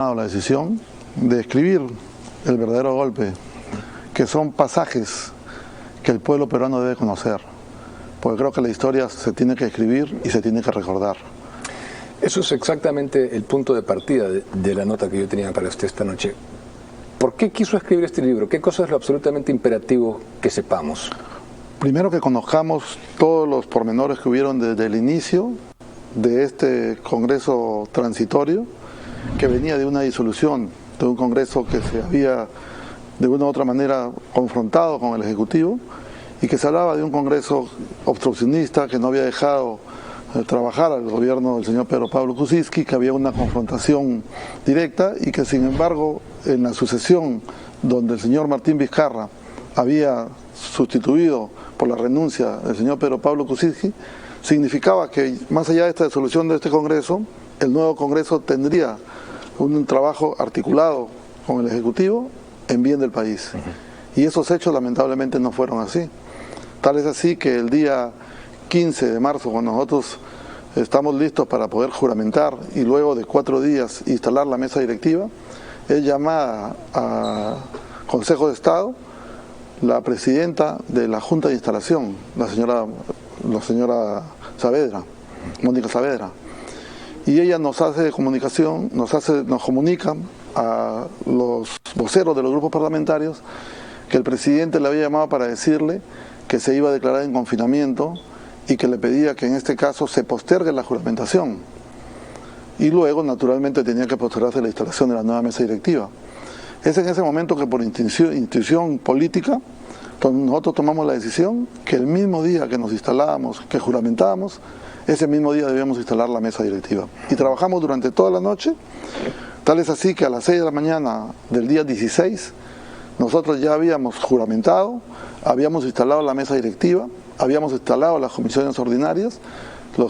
tomado la decisión de escribir el verdadero golpe, que son pasajes que el pueblo peruano debe conocer, porque creo que la historia se tiene que escribir y se tiene que recordar. Eso es exactamente el punto de partida de la nota que yo tenía para usted esta noche. ¿Por qué quiso escribir este libro? ¿Qué cosa es lo absolutamente imperativo que sepamos? Primero, que conozcamos todos los pormenores que hubieron desde el inicio de este Congreso transitorio, que venía de una disolución, de un Congreso que se había de una u otra manera confrontado con el Ejecutivo, y que se hablaba de un Congreso obstruccionista que no había dejado trabajar al gobierno del señor Pedro Pablo Kuczynski, que había una confrontación directa y que sin embargo en la sucesión donde el señor Martín Vizcarra había sustituido por la renuncia del señor Pedro Pablo Kuczynski, significaba que más allá de esta disolución de este Congreso, el nuevo Congreso tendría un trabajo articulado con el Ejecutivo en bien del país. Y esos hechos lamentablemente no fueron así. Tal es así que el día 15 de marzo, cuando nosotros estamos listos para poder juramentar y luego de 4 días instalar la mesa directiva, es llamada a Consejo de Estado la presidenta de la Junta de Instalación, la señora Saavedra, Mónica Saavedra, y ella nos hace comunicación, nos comunica a los voceros de los grupos parlamentarios que el presidente le había llamado para decirle que se iba a declarar en confinamiento y que le pedía que en este caso se postergue la juramentación. Y luego, naturalmente, tenía que postergarse la instalación de la nueva mesa directiva. Es en ese momento que por intuición política, nosotros tomamos la decisión que el mismo día que nos instalábamos, que juramentábamos, ese mismo día debíamos instalar la mesa directiva. Y trabajamos durante toda la noche, tal es así que a las 6 de la mañana del día 16, nosotros ya habíamos juramentado, habíamos instalado la mesa directiva, habíamos instalado las comisiones ordinarias,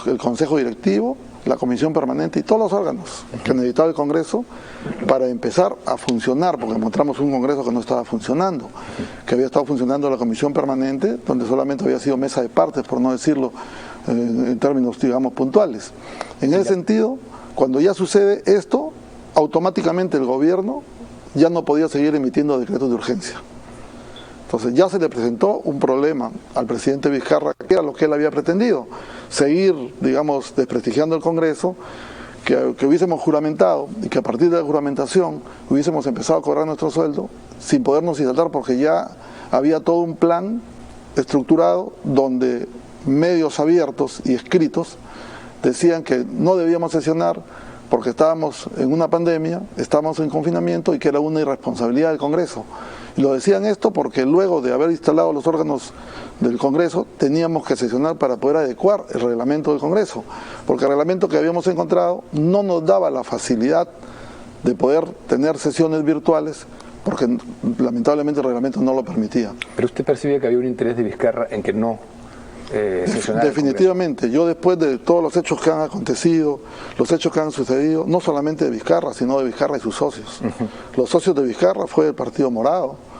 el Consejo Directivo, la Comisión Permanente y todos los órganos que necesitaba el Congreso para empezar a funcionar, porque encontramos un Congreso que no estaba funcionando, que había estado funcionando la Comisión Permanente, donde solamente había sido mesa de partes, por no decirlo en términos, digamos, puntuales. En ese sentido, cuando ya sucede esto, automáticamente el gobierno ya no podía seguir emitiendo decretos de urgencia. Entonces ya se le presentó un problema al presidente Vizcarra, que era lo que él había pretendido, seguir, digamos, desprestigiando el Congreso, que hubiésemos juramentado y que a partir de la juramentación hubiésemos empezado a cobrar nuestro sueldo sin podernos instalar, porque ya había todo un plan estructurado donde medios abiertos y escritos decían que no debíamos sesionar porque estábamos en una pandemia, estábamos en confinamiento y que era una irresponsabilidad del Congreso. Y lo decían esto porque luego de haber instalado los órganos del Congreso teníamos que sesionar para poder adecuar el reglamento del Congreso, porque el reglamento que habíamos encontrado no nos daba la facilidad de poder tener sesiones virtuales, porque lamentablemente el reglamento no lo permitía. ¿Pero usted percibía que había un interés de Vizcarra en que no sesionara? Definitivamente, yo después de todos los hechos que han acontecido, los hechos que han sucedido, no solamente de Vizcarra, sino de Vizcarra y sus socios. Los socios de Vizcarra fue el Partido Morado,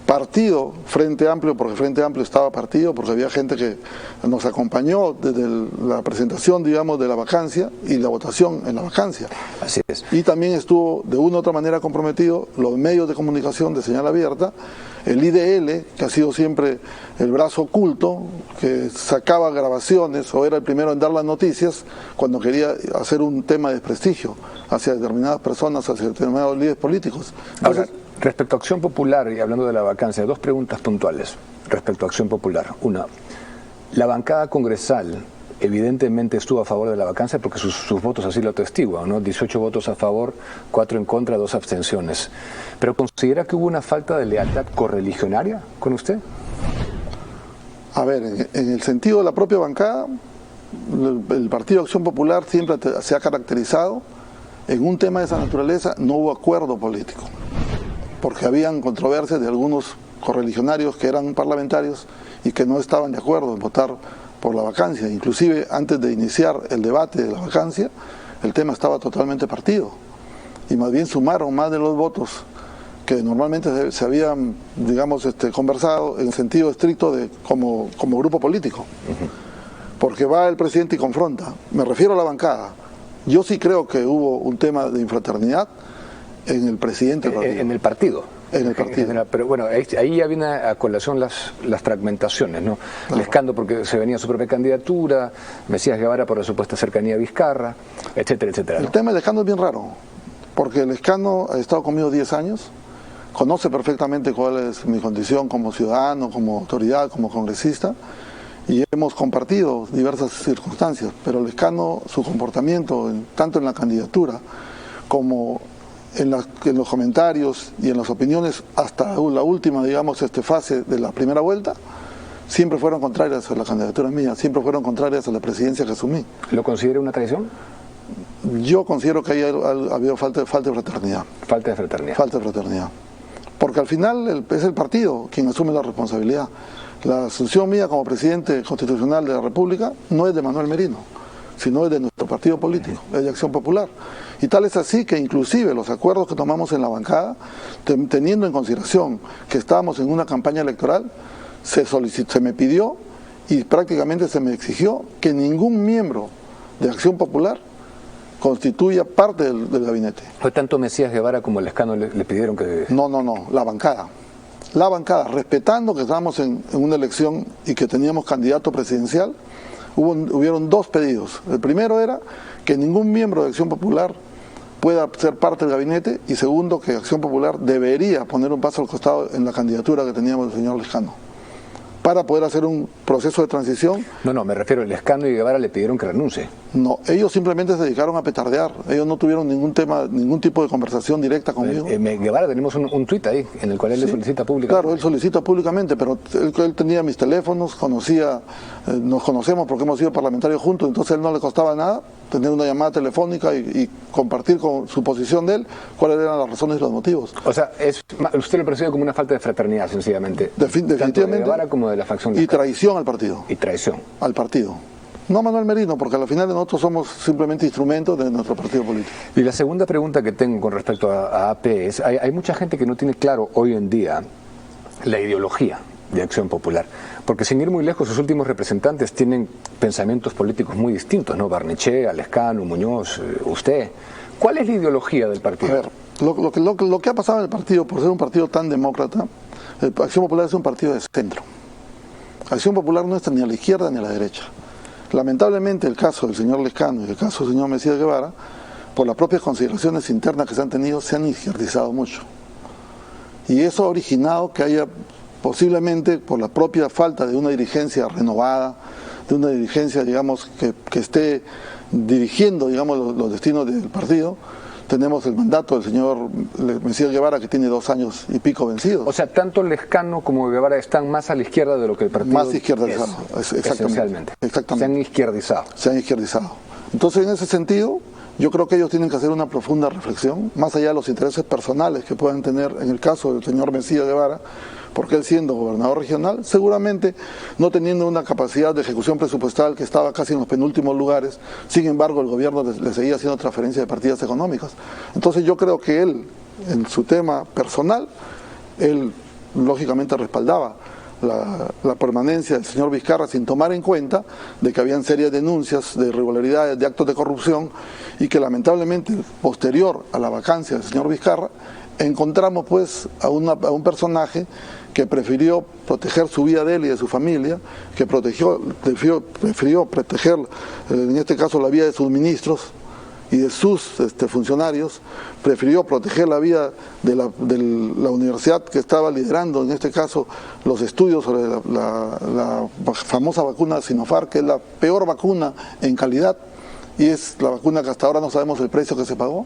partido Frente Amplio, porque Frente Amplio estaba partido, porque había gente que nos acompañó desde la presentación, digamos, de la vacancia y la votación en la vacancia. Así es. Y también estuvo de una u otra manera comprometido los medios de comunicación de señal abierta, el IDL, que ha sido siempre el brazo oculto, que sacaba grabaciones o era el primero en dar las noticias cuando quería hacer un tema de desprestigio hacia determinadas personas, hacia determinados líderes políticos. Entonces, ahora, respecto a Acción Popular, y hablando de la vacancia, 2 preguntas puntuales respecto a Acción Popular. Una, la bancada congresal evidentemente estuvo a favor de la vacancia porque sus votos así lo atestiguan, ¿no? 18 votos a favor, 4 en contra, 2 abstenciones. ¿Pero considera que hubo una falta de lealtad correligionaria con usted? A ver, en el sentido de la propia bancada, el Partido Acción Popular siempre se ha caracterizado en un tema de esa naturaleza, no hubo acuerdo político, porque habían controversias de algunos correligionarios que eran parlamentarios y que no estaban de acuerdo en votar por la vacancia. Inclusive antes de iniciar el debate de la vacancia, el tema estaba totalmente partido y más bien sumaron más de los votos que normalmente se habían, digamos, conversado en sentido estricto de como grupo político. Porque va el presidente y confronta. Me refiero a la bancada. Yo sí creo que hubo un tema de infraternidad, en el presidente del partido. En el partido. En el partido. Pero bueno, ahí ya viene a colación las fragmentaciones, ¿no? Claro. Lescano porque se venía su propia candidatura, Mesías Guevara por la supuesta cercanía a Vizcarra, etcétera, etcétera, ¿no? El tema de Lescano es bien raro, porque Lescano ha estado conmigo 10 años, conoce perfectamente cuál es mi condición como ciudadano, como autoridad, como congresista, y hemos compartido diversas circunstancias, pero Lescano, su comportamiento, tanto en la candidatura como en los comentarios y en las opiniones hasta la última, digamos, fase de la primera vuelta, siempre fueron contrarias a la candidatura mía, siempre fueron contrarias a la presidencia que asumí. ¿Lo considera una traición? Yo considero que ahí ha habido falta de fraternidad. Falta de fraternidad. Falta de fraternidad. Porque al final es el partido quien asume la responsabilidad. La asunción mía como presidente constitucional de la República no es de Manuel Merino, sino es de nuestro partido político, es de Acción Popular. Y tal es así que inclusive los acuerdos que tomamos en la bancada, teniendo en consideración que estábamos en una campaña electoral, se me pidió y prácticamente se me exigió que ningún miembro de Acción Popular constituya parte del gabinete. ¿Fue tanto Mesías Guevara como Lescano le pidieron que...? No, la bancada. La bancada, respetando que estábamos en una elección y que teníamos candidato presidencial, hubieron dos pedidos. El primero era que ningún miembro de Acción Popular pueda ser parte del gabinete, y segundo, que Acción Popular debería poner un paso al costado en la candidatura que teníamos del señor Lescano, para poder hacer un proceso de transición. No, me refiero a Lescano y Guevara le pidieron que renuncie. No, ellos simplemente se dedicaron a petardear, ellos no tuvieron ningún tipo de conversación directa conmigo. Guevara, tenemos un tuit ahí, en el cual él le solicita públicamente. Claro, él solicita públicamente, pero él tenía mis teléfonos, nos conocemos porque hemos sido parlamentarios juntos, entonces a él no le costaba nada tener una llamada telefónica y compartir con su posición de él cuáles eran las razones y los motivos. O sea, usted lo percibe como una falta de fraternidad, sencillamente. Definitivamente. Tanto de Guevara como de la facción. Y traición al partido. Y traición. Al partido. No a Manuel Merino, porque al final nosotros somos simplemente instrumentos de nuestro partido político. Y la segunda pregunta que tengo con respecto a AP es, hay mucha gente que no tiene claro hoy en día la ideología de Acción Popular, porque sin ir muy lejos, sus últimos representantes tienen pensamientos políticos muy distintos, ¿no? Barnechea, Lescano, Muñoz, usted. ¿Cuál es la ideología del partido? A ver, lo que ha pasado en el partido, por ser un partido tan demócrata, Acción Popular es un partido de centro. Acción Popular no está ni a la izquierda ni a la derecha. Lamentablemente el caso del señor Lescano y el caso del señor Mesías Guevara, por las propias consideraciones internas que se han tenido, se han izquierdizado mucho. Y eso ha originado que haya, posiblemente por la propia falta de una dirigencia renovada, de una dirigencia, digamos, que esté dirigiendo, digamos, los destinos del partido. Tenemos el mandato del señor Mesías Guevara, que tiene 2 años y pico vencidos. O sea, tanto Lescano como Guevara están más a la izquierda de lo que el partido más izquierdizado, esencialmente. Exactamente. Se han izquierdizado. Se han izquierdizado. Entonces, en ese sentido, yo creo que ellos tienen que hacer una profunda reflexión, más allá de los intereses personales que puedan tener en el caso del señor Mesías Guevara, porque él siendo gobernador regional, seguramente no teniendo una capacidad de ejecución presupuestal que estaba casi en los penúltimos lugares, sin embargo el gobierno le seguía haciendo transferencia de partidas económicas. Entonces yo creo que él, en su tema personal, él lógicamente respaldaba la permanencia del señor Vizcarra sin tomar en cuenta de que habían serias denuncias de irregularidades, de actos de corrupción, y que lamentablemente posterior a la vacancia del señor Vizcarra encontramos pues a un personaje que prefirió proteger su vida de él y de su familia, que prefirió proteger en este caso la vida de sus ministros y de sus funcionarios, prefirió proteger la vida de la universidad que estaba liderando, en este caso, los estudios sobre la famosa vacuna Sinopharm, que es la peor vacuna en calidad, y es la vacuna que hasta ahora no sabemos el precio que se pagó,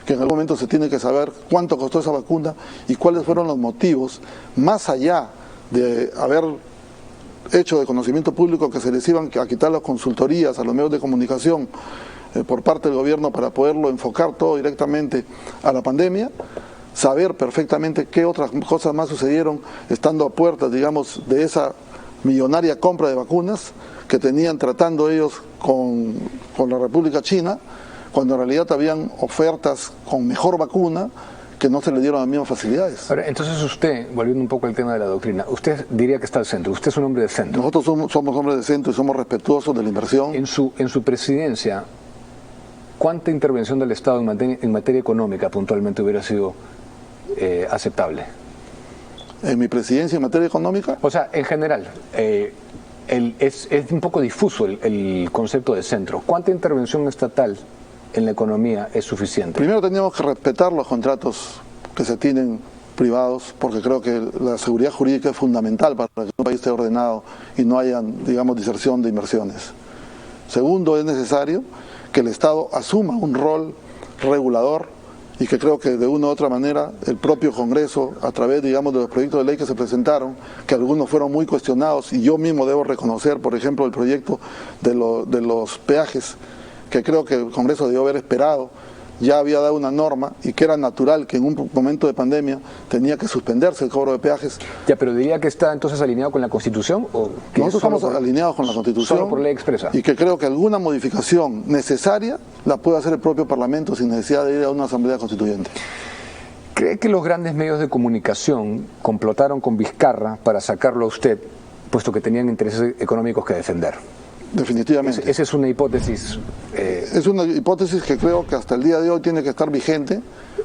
que en algún momento se tiene que saber cuánto costó esa vacuna y cuáles fueron los motivos, más allá de haber hecho de conocimiento público que se les iban a quitar las consultorías a los medios de comunicación por parte del gobierno para poderlo enfocar todo directamente a la pandemia, saber perfectamente qué otras cosas más sucedieron estando a puertas, digamos, de esa millonaria compra de vacunas que tenían tratando ellos con la República China, cuando en realidad habían ofertas con mejor vacuna que no se le dieron las mismas facilidades. Ahora, entonces usted, volviendo un poco al tema de la doctrina, usted diría que está al centro, usted es un hombre de centro. Nosotros somos hombres de centro y somos respetuosos de la inversión. En su presidencia, ¿cuánta intervención del Estado en materia económica puntualmente hubiera sido aceptable? ¿En mi presidencia en materia económica? O sea, en general, es un poco difuso el concepto de centro. ¿Cuánta intervención estatal en la economía es suficiente? Primero teníamos que respetar los contratos que se tienen privados, porque creo que la seguridad jurídica es fundamental para que un país esté ordenado y no haya, digamos, diserción de inversiones. Segundo, es necesario que el Estado asuma un rol regulador y que creo que de una u otra manera el propio Congreso, a través, digamos, de los proyectos de ley que se presentaron, que algunos fueron muy cuestionados, y yo mismo debo reconocer, por ejemplo, el proyecto de los peajes, que creo que el Congreso debió haber esperado, ya había dado una norma y que era natural que en un momento de pandemia tenía que suspenderse el cobro de peajes. Ya, pero diría que está entonces alineado con la Constitución, ¿o que nosotros estamos alineados con la Constitución? Solo por ley expresa. Y que creo que alguna modificación necesaria la puede hacer el propio Parlamento sin necesidad de ir a una asamblea constituyente. ¿Cree que los grandes medios de comunicación complotaron con Vizcarra para sacarlo a usted, puesto que tenían intereses económicos que defender? Definitivamente. Esa es una hipótesis. Es una hipótesis que creo que hasta el día de hoy tiene que estar vigente,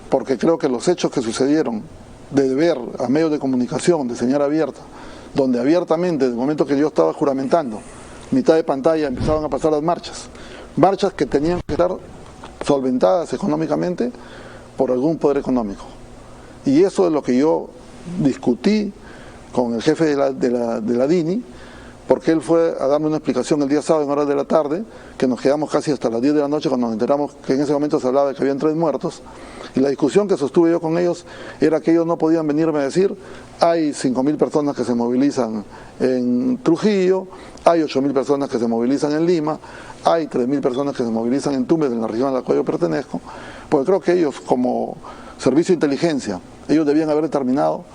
porque creo que los hechos que sucedieron de ver a medios de comunicación de señal abierta, donde abiertamente, desde el momento que yo estaba juramentando, mitad de pantalla empezaban a pasar las marchas que tenían que estar solventadas económicamente por algún poder económico. Y eso es lo que yo discutí con el jefe de la DINI, porque él fue a darme una explicación el día sábado en horas de la tarde, que nos quedamos casi hasta las 10 de la noche cuando nos enteramos que en ese momento se hablaba de que habían 3 muertos, y la discusión que sostuve yo con ellos era que ellos no podían venirme a decir: hay 5.000 personas que se movilizan en Trujillo, hay 8.000 personas que se movilizan en Lima, hay 3.000 personas que se movilizan en Tumbes, en la región a la cual yo pertenezco, porque creo que ellos, como servicio de inteligencia, ellos debían haber determinado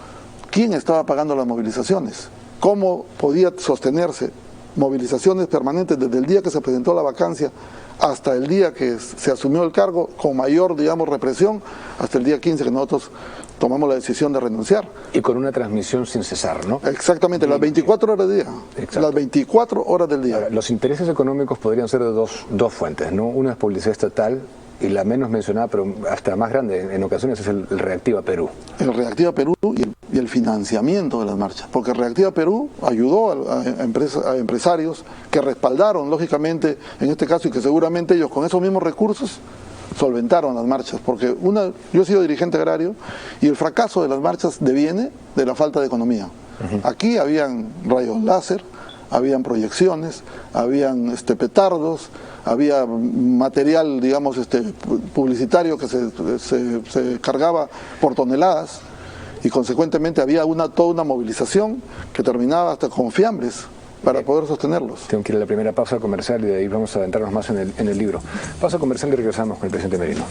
quién estaba pagando las movilizaciones, cómo podía sostenerse movilizaciones permanentes desde el día que se presentó la vacancia hasta el día que se asumió el cargo, con mayor, digamos, represión, hasta el día 15 que nosotros tomamos la decisión de renunciar. Y con una transmisión sin cesar, ¿no? Exactamente, las 24 horas del día. Exacto. Las 24 horas del día. Ahora, los intereses económicos podrían ser de dos fuentes, ¿no? Una es publicidad estatal, y la menos mencionada, pero hasta más grande en ocasiones, es el Reactiva Perú. El Reactiva Perú y el financiamiento de las marchas, porque Reactiva Perú ayudó a empresarios que respaldaron, lógicamente, en este caso, y que seguramente ellos con esos mismos recursos solventaron las marchas, porque yo he sido dirigente agrario y el fracaso de las marchas deviene de la falta de economía. Aquí habían rayos láser, habían proyecciones, habían petardos, había material, digamos, publicitario que se cargaba por toneladas, y consecuentemente había toda una movilización que terminaba hasta con fiambres para poder sostenerlos. Tengo que ir a la primera pausa comercial y de ahí vamos a adentrarnos más en el libro. Pausa comercial y regresamos con el presidente Merino.